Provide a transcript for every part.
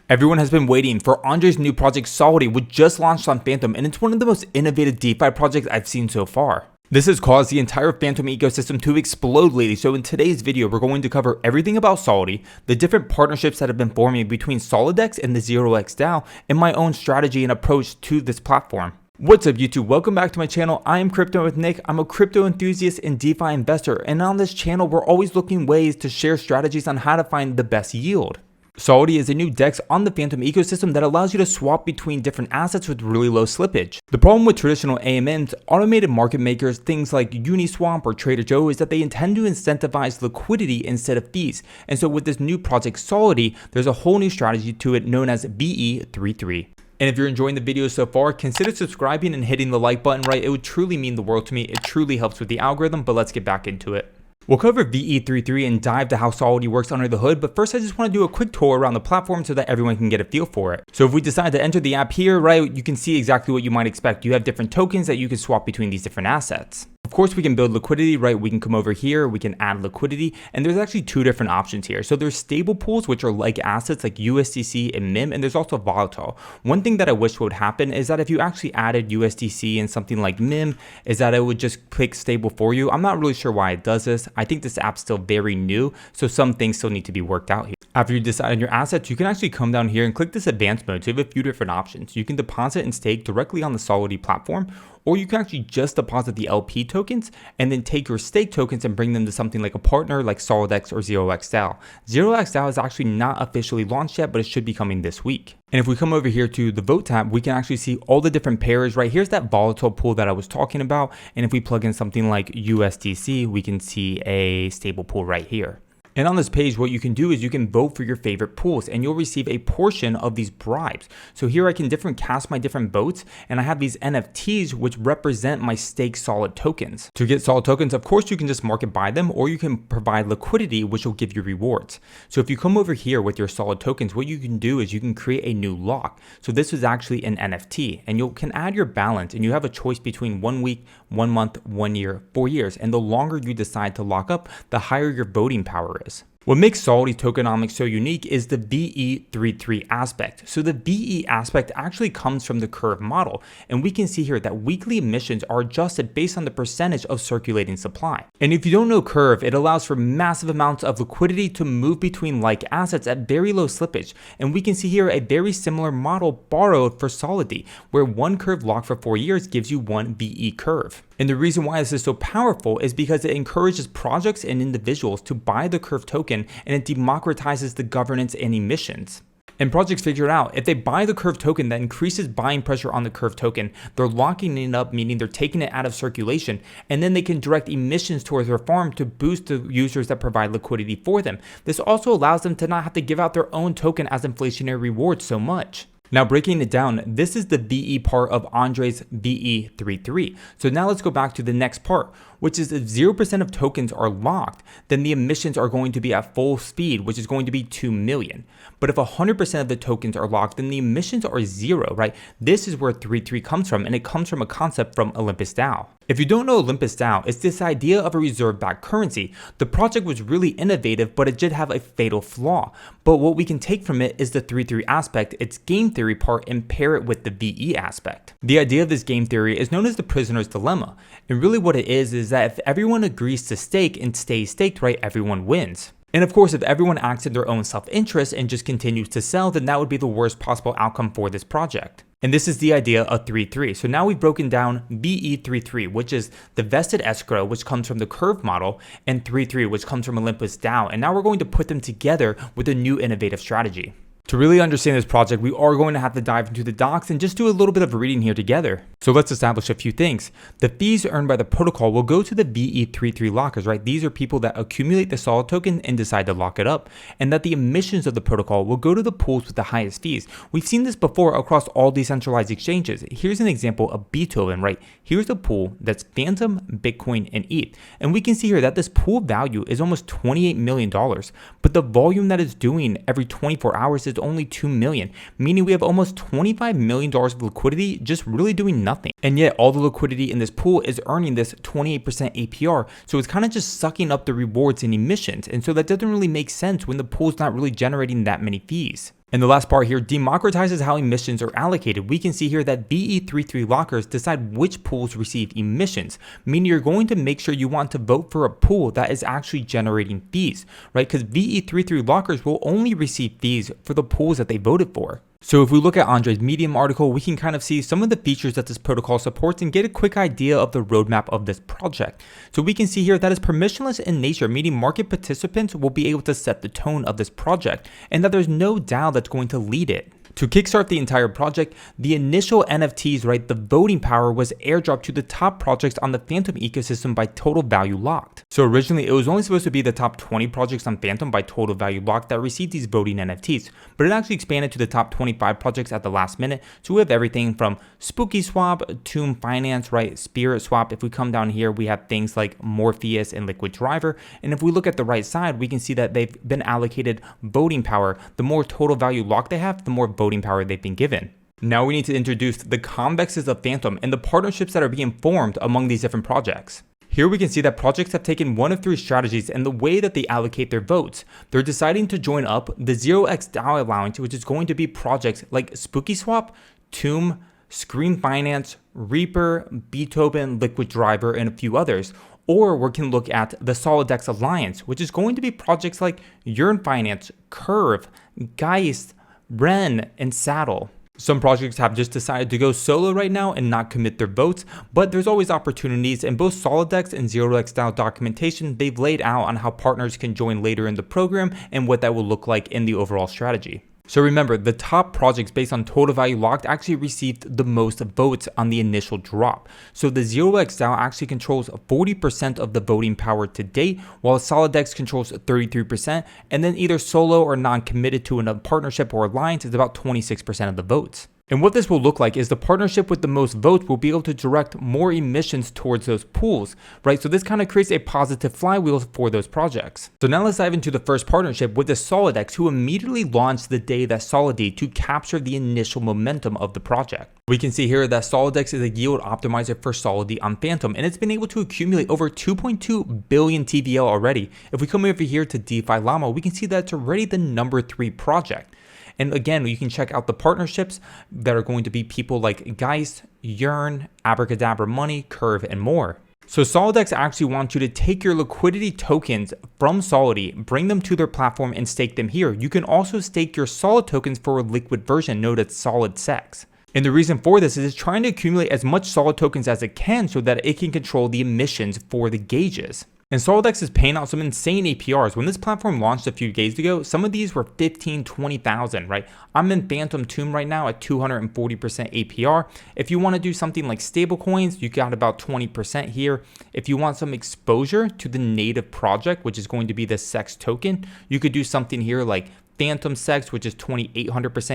Everyone has been waiting for Andre's new project Solidex, which just launched on Fantom, and it's one of the most innovative DeFi projects I've seen so far. This has caused the entire Fantom ecosystem to explode lately, so in today's video we're going to cover everything about Solidex, the different partnerships that have been forming between Solidex and the 0x DAO, and my own strategy and approach to this platform. What's up YouTube, welcome back to my channel. I am Crypto with Nick. I'm a crypto enthusiast and DeFi investor, and on this channel we're always looking ways to share strategies on how to find the best yield. Solidex is a new DEX on the Fantom ecosystem that allows you to swap between different assets with really low slippage. The problem with traditional AMMs, automated market makers, things like Uniswap or Trader Joe, is that they intend to incentivize liquidity instead of fees. And so with this new project Solidex, there's a whole new strategy to it known as VE33. And if you're enjoying the video so far, consider subscribing and hitting the like button, right? It would truly mean the world to me. It truly helps with the algorithm, but let's get back into it. We'll cover VE33 and dive to how Solidex works under the hood, but first I just want to do a quick tour around the platform so that everyone can get a feel for it. So if we decide to enter the app here, right, you can see exactly what you might expect. You have different tokens that you can swap between these different assets. Of course, we can build liquidity, right? We can come over here, we can add liquidity, and there's actually two different options here. So there's stable pools, which are like assets like USDC and MIM, and there's also volatile. One thing that I wish would happen is that if you actually added USDC and something like MIM, is that it would just click stable for you. I'm not really sure why it does this. I think this app's still very new, so some things still need to be worked out here. After you decide on your assets, you can actually come down here and click this advanced mode. So you have a few different options. You can deposit and stake directly on the Solidex platform, or you can actually just deposit the LP tokens and then take your stake tokens and bring them to something like a partner like Solidex or 0x DAO. 0x DAO is actually not officially launched yet, but it should be coming this week. And if we come over here to the vote tab, we can actually see all the different pairs, right? Here's that volatile pool that I was talking about. And if we plug in something like USDC, we can see a stable pool right here. And on this page, what you can do is you can vote for your favorite pools and you'll receive a portion of these bribes. So here I can cast my different votes, and I have these NFTs which represent my staked solid tokens. To get solid tokens, of course, you can just market buy them, or you can provide liquidity, which will give you rewards. So if you come over here with your solid tokens, what you can do is you can create a new lock. So this is actually an NFT, and you can add your balance, and you have a choice between 1 week, 1 month, 1 year, 4 years. And the longer you decide to lock up, the higher your voting power is. What makes Solidex tokenomics so unique is the VE33 aspect. So the VE aspect actually comes from the curve model, and we can see here that weekly emissions are adjusted based on the percentage of circulating supply. And if you don't know curve, it allows for massive amounts of liquidity to move between like assets at very low slippage. And we can see here a very similar model borrowed for Solidex, where one curve locked for 4 years gives you one VE curve. And the reason why this is so powerful is because it encourages projects and individuals to buy the curve token, and it democratizes the governance and emissions. And projects figure out if they buy the curve token, that increases buying pressure on the curve token. They're locking it up, meaning they're taking it out of circulation, and then they can direct emissions towards their farm to boost the users that provide liquidity for them. This also allows them to not have to give out their own token as inflationary rewards so much. Now breaking it down, this is the VE part of Andre's VE33. So now let's go back to the next part, which is if 0% of tokens are locked, then the emissions are going to be at full speed, which is going to be 2 million. But if 100% of the tokens are locked, then the emissions are 0, right? This is where 33 comes from, and it comes from a concept from Olympus DAO. If you don't know Olympus DAO, it's this idea of a reserve-backed currency. The project was really innovative, but it did have a fatal flaw. But what we can take from it is the 33 aspect, its game theory part, and pair it with the VE aspect. The idea of this game theory is known as the prisoner's dilemma. And really what it is that if everyone agrees to stake and stays staked, right, everyone wins. And of course, if everyone acts in their own self-interest and just continues to sell, then that would be the worst possible outcome for this project. And this is the idea of 3-3. So now we've broken down VE33, which is the vested escrow, which comes from the curve model, and 3-3, which comes from Olympus DAO. And now we're going to put them together with a new innovative strategy. To really understand this project, we are going to have to dive into the docs and just do a little bit of reading here together. So let's establish a few things. The fees earned by the protocol will go to the VE33 lockers, right? These are people that accumulate the solid token and decide to lock it up. And that the emissions of the protocol will go to the pools with the highest fees. We've seen this before across all decentralized exchanges. Here's an example of Beethoven, right? Here's a pool that's Fantom, Bitcoin, and ETH. And we can see here that this pool value is almost $28 million. But the volume that it's doing every 24 hours is only 2 million, meaning we have almost $25 million of liquidity just really doing nothing. And yet all the liquidity in this pool is earning this 28% APR. So it's kind of just sucking up the rewards and emissions. And so that doesn't really make sense when the pool's not really generating that many fees. And the last part here democratizes how emissions are allocated. We can see here that VE33 lockers decide which pools receive emissions, meaning you're going to make sure you want to vote for a pool that is actually generating fees, right? Because VE33 lockers will only receive fees for the pools that they voted for. So if we look at Andre's Medium article, we can kind of see some of the features that this protocol supports and get a quick idea of the roadmap of this project. So we can see here that it's permissionless in nature, meaning market participants will be able to set the tone of this project and that there's no DAO that's going to lead it. To kickstart the entire project, the initial NFTs, right, the voting power was airdropped to the top projects on the Fantom ecosystem by total value locked. So originally it was only supposed to be the top 20 projects on Fantom by total value locked that received these voting NFTs, but it actually expanded to the top 25 projects at the last minute. So we have everything from Spooky Swap, Tomb Finance, right, Spirit Swap. If we come down here, we have things like Morpheus and Liquid Driver. And if we look at the right side, we can see that they've been allocated voting power. The more total value locked they have, the more voting power they've been given. Now we need to introduce the convexes of Fantom and the partnerships that are being formed among these different projects. Here we can see that projects have taken one of three strategies in the way that they allocate their votes. They're deciding to join up the 0x DAO allowance, which is going to be projects like Spooky Swap, Tomb, Screen Finance, Reaper, Beethoven, Liquid Driver, and a few others. Or we can look at the Solidex alliance, which is going to be projects like Yearn Finance, Curve, Geist, Ren, and Saddle. Some projects have just decided to go solo right now and not commit their votes, but there's always opportunities. In both Solidex and 0x DAO documentation, they've laid out on how partners can join later in the program and what that will look like in the overall strategy. So remember, the top projects based on total value locked actually received the most votes on the initial drop. So the 0x DAO actually controls 40% of the voting power to date, while Solidex controls 33%, and then either solo or non-committed to another partnership or alliance is about 26% of the votes. And what this will look like is the partnership with the most votes will be able to direct more emissions towards those pools, right? So this kind of creates a positive flywheel for those projects. So now let's dive into the first partnership with the Solidex, who immediately launched the day that Solidity to capture the initial momentum of the project. We can see here that Solidex is a yield optimizer for Solidity on Fantom, and it's been able to accumulate over 2.2 billion TVL already. If we come over here to DeFi Llama, we can see that it's already the number 3 project. And again, you can check out the partnerships that are going to be people like Geist, Yearn, Abracadabra Money, Curve, and more. So Solidex actually wants you to take your liquidity tokens from Solidity, bring them to their platform and stake them here. You can also stake your Solid tokens for a liquid version known as Solidex. And the reason for this is it's trying to accumulate as much Solid tokens as it can so that it can control the emissions for the gauges. And Solidex is paying out some insane APRs. When this platform launched a few days ago, some of these were 15, 20,000, right? I'm in Fantom Tomb right now at 240% APR. If you want to do something like stablecoins, you got about 20% here. If you want some exposure to the native project, which is going to be the SEX token, you could do something here like Fantom Sex, which is 2,800%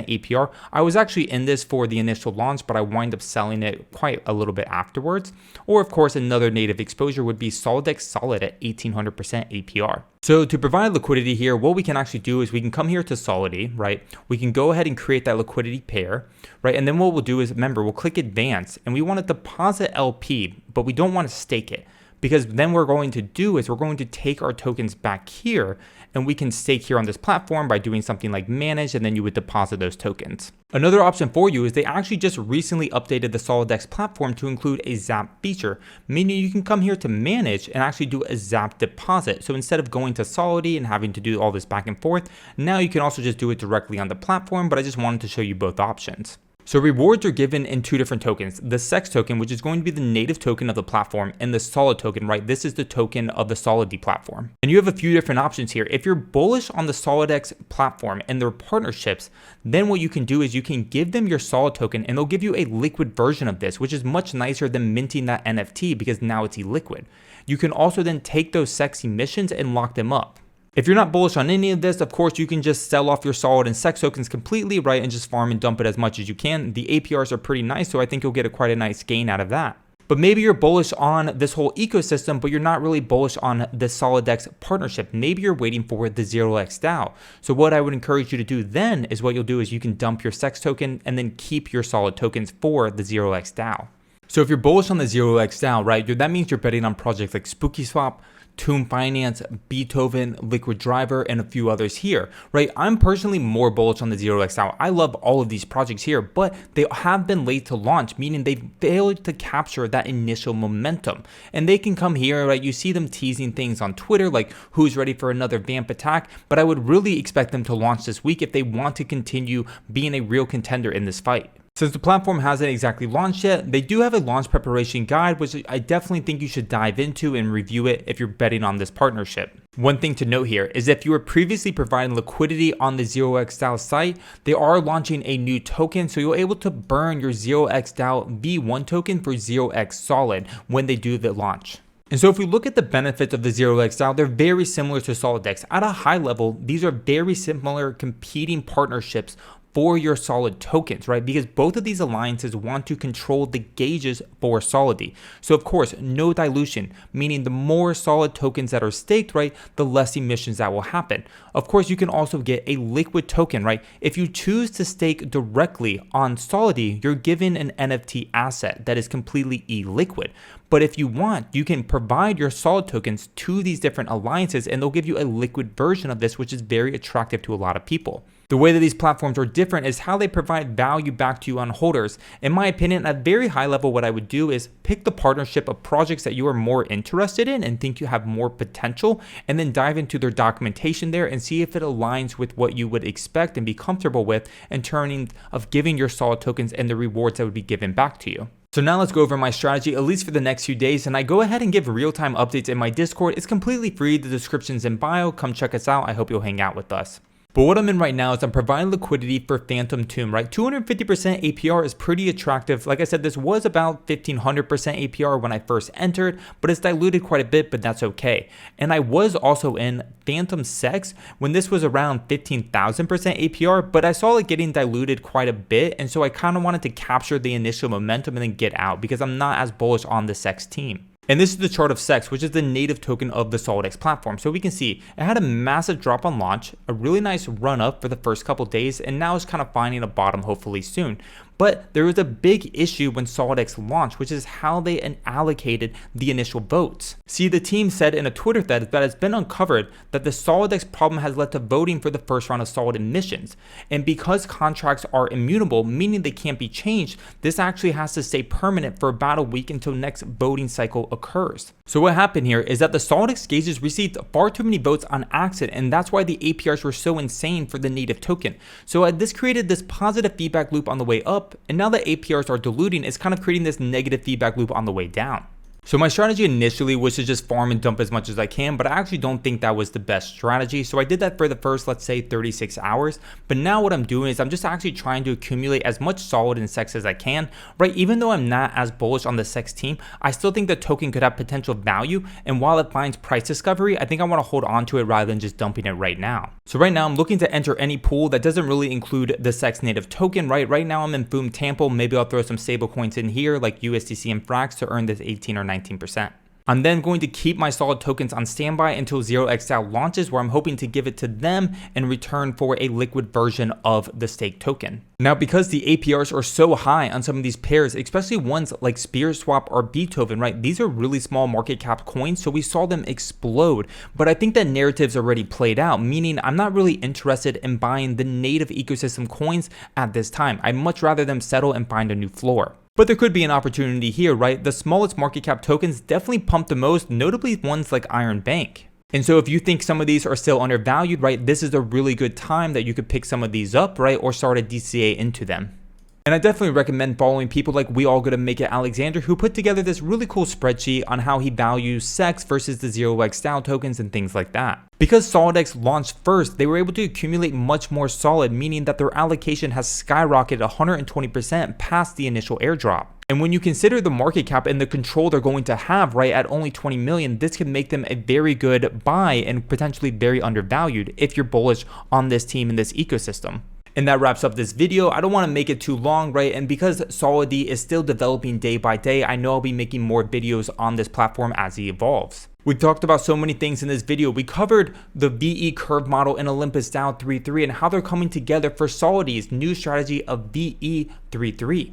APR. I was actually in this for the initial launch, but I wind up selling it quite a little bit afterwards. Or of course, another native exposure would be Solidex Solid at 1,800% APR. So to provide liquidity here, what we can actually do is we can come here to Solidity, right? We can go ahead and create that liquidity pair, right? And then what we'll do is, remember, we'll click advance and we want to deposit LP, but we don't want to stake it. Because then we're going to do is we're going to take our tokens back here and we can stake here on this platform by doing something like manage, and then you would deposit those tokens. Another option for you is they actually just recently updated the Solidex platform to include a Zap feature, meaning you can come here to manage and actually do a Zap deposit. So instead of going to Solidity and having to do all this back and forth, now you can also just do it directly on the platform, but I just wanted to show you both options. So rewards are given in two different tokens, the SEX token, which is going to be the native token of the platform, and the Solid token, right? This is the token of the Solidity platform. And you have a few different options here. If you're bullish on the Solidex platform and their partnerships, then what you can do is you can give them your Solid token and they'll give you a liquid version of this, which is much nicer than minting that NFT because now it's illiquid. You can also then take those SEX emissions and lock them up. If you're not bullish on any of this, of course, you can just sell off your Solid and SEX tokens completely, right, and just farm and dump it as much as you can. The APRs are pretty nice, so I think you'll get quite a nice gain out of that. But maybe you're bullish on this whole ecosystem, but you're not really bullish on the Solidex partnership. Maybe you're waiting for the 0x DAO. So what I would encourage you to do then is what you'll do is you can dump your SEX token and then keep your Solid tokens for the 0x DAO. So if you're bullish on the 0x DAO, right, that means you're betting on projects like Spooky Swap, Tomb Finance, Beethoven, Liquid Driver, and a few others here, right? I'm personally more bullish on the 0xDAO. I love all of these projects here, but they have been late to launch, meaning they've failed to capture that initial momentum. And they can come here, right? You see them teasing things on Twitter, like who's ready for another vamp attack, but I would really expect them to launch this week if they want to continue being a real contender in this fight. Since the platform hasn't exactly launched yet, they do have a launch preparation guide, which I definitely think you should dive into and review it if you're betting on this partnership. One thing to note here is if you were previously providing liquidity on the 0xDAO site, they are launching a new token, so you're able to burn your 0xDAO V1 token for 0x Solid when they do the launch. And so if we look at the benefits of the 0xDAO, they're very similar to Solidex. At a high level, these are very similar competing partnerships for your Solid tokens, right? Because both of these alliances want to control the gauges for Solidity. So of course, no dilution, meaning the more Solid tokens that are staked, right, the less emissions that will happen. Of course, you can also get a liquid token, right? If you choose to stake directly on Solidity, you're given an NFT asset that is completely illiquid. But if you want, you can provide your Solid tokens to these different alliances and they'll give you a liquid version of this, which is very attractive to a lot of people. The way that these platforms are different is how they provide value back to you on holders. In my opinion, at very high level, what I would do is pick the partnership of projects that you are more interested in and think you have more potential, and then dive into their documentation there and see if it aligns with what you would expect and be comfortable with in terms of giving your Solid tokens and the rewards that would be given back to you. So now let's go over my strategy, at least for the next few days, and I go ahead and give real-time updates in my Discord. It's completely free, the description's in bio, come check us out, I hope you'll hang out with us. But what I'm in right now is I'm providing liquidity for Fantom Tomb, right? 250% APR is pretty attractive. Like I said, this was about 1500% APR when I first entered, but it's diluted quite a bit, but that's okay. And I was also in Fantom Sex when this was around 15,000% APR, but I saw it getting diluted quite a bit. And so I kind of wanted to capture the initial momentum and then get out because I'm not as bullish on the Sex team. And this is the chart of Sex, which is the native token of the Solidex platform. So we can see it had a massive drop on launch, a really nice run up for the first couple days, and now it's kind of finding a bottom hopefully soon. But there was a big issue when Solidex launched, which is how they allocated the initial votes. See, the team said in a Twitter thread that it's been uncovered that the Solidex problem has led to voting for the first round of Solid emissions. And because contracts are immutable, meaning they can't be changed, this actually has to stay permanent for about a week until next voting cycle occurs. So what happened here is that the Solidex gauges received far too many votes on accident, and that's why the APRs were so insane for the native token. So this created this positive feedback loop on the way up, and now that APRs are diluting, it's kind of creating this negative feedback loop on the way down. So my strategy initially was to just farm and dump as much as I can, but I actually don't think that was the best strategy. So I did that for the first, let's say 36 hours. But now what I'm doing is I'm just actually trying to accumulate as much Solid and Sex as I can, right? Even though I'm not as bullish on the Sex team, I still think the token could have potential value. And while it finds price discovery, I think I want to hold on to it rather than just dumping it right now. So right now I'm looking to enter any pool that doesn't really include the Sex native token, right? Right now I'm in Boom Tample. Maybe I'll throw some stable coins in here like USDC and Frax to earn this 18 or 19%. I'm then going to keep my Solid tokens on standby until 0xDAO launches, where I'm hoping to give it to them in return for a liquid version of the stake token. Now, because the APRs are so high on some of these pairs, especially ones like Spirit Swap or Beethoven, right? These are really small market cap coins, so we saw them explode. But I think that narrative's already played out, meaning I'm not really interested in buying the native ecosystem coins at this time. I'd much rather them settle and find a new floor. But there could be an opportunity here, right? The smallest market cap tokens definitely pump the most, notably ones like Iron Bank. And so if you think some of these are still undervalued, right, this is a really good time that you could pick some of these up, right, or start a DCA into them. And I definitely recommend following people like We All Gonna Make It Alexander, who put together this really cool spreadsheet on how he values Sex versus the 0xDAO tokens and things like that. Because Solidex launched first, they were able to accumulate much more Solid, meaning that their allocation has skyrocketed 120% past the initial airdrop. And when you consider the market cap and the control they're going to have, right, at only 20 million, this can make them a very good buy and potentially very undervalued if you're bullish on this team and this ecosystem. And that wraps up this video. I don't want to make it too long, right? And because Solidity is still developing day by day, I know I'll be making more videos on this platform as it evolves. We talked about so many things in this video. We covered the VE curve model in Olympus DAO 3.3 and how they're coming together for Solidity's new strategy of VE 3.3.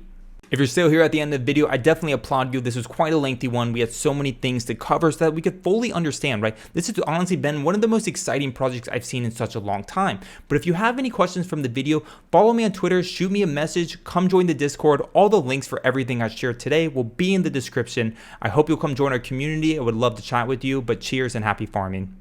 If you're still here at the end of the video, I definitely applaud you. This was quite a lengthy one. We had so many things to cover so that we could fully understand, right? This has honestly been one of the most exciting projects I've seen in such a long time. But if you have any questions from the video, follow me on Twitter, shoot me a message, come join the Discord. All the links for everything I shared today will be in the description. I hope you'll come join our community. I would love to chat with you, but cheers and happy farming.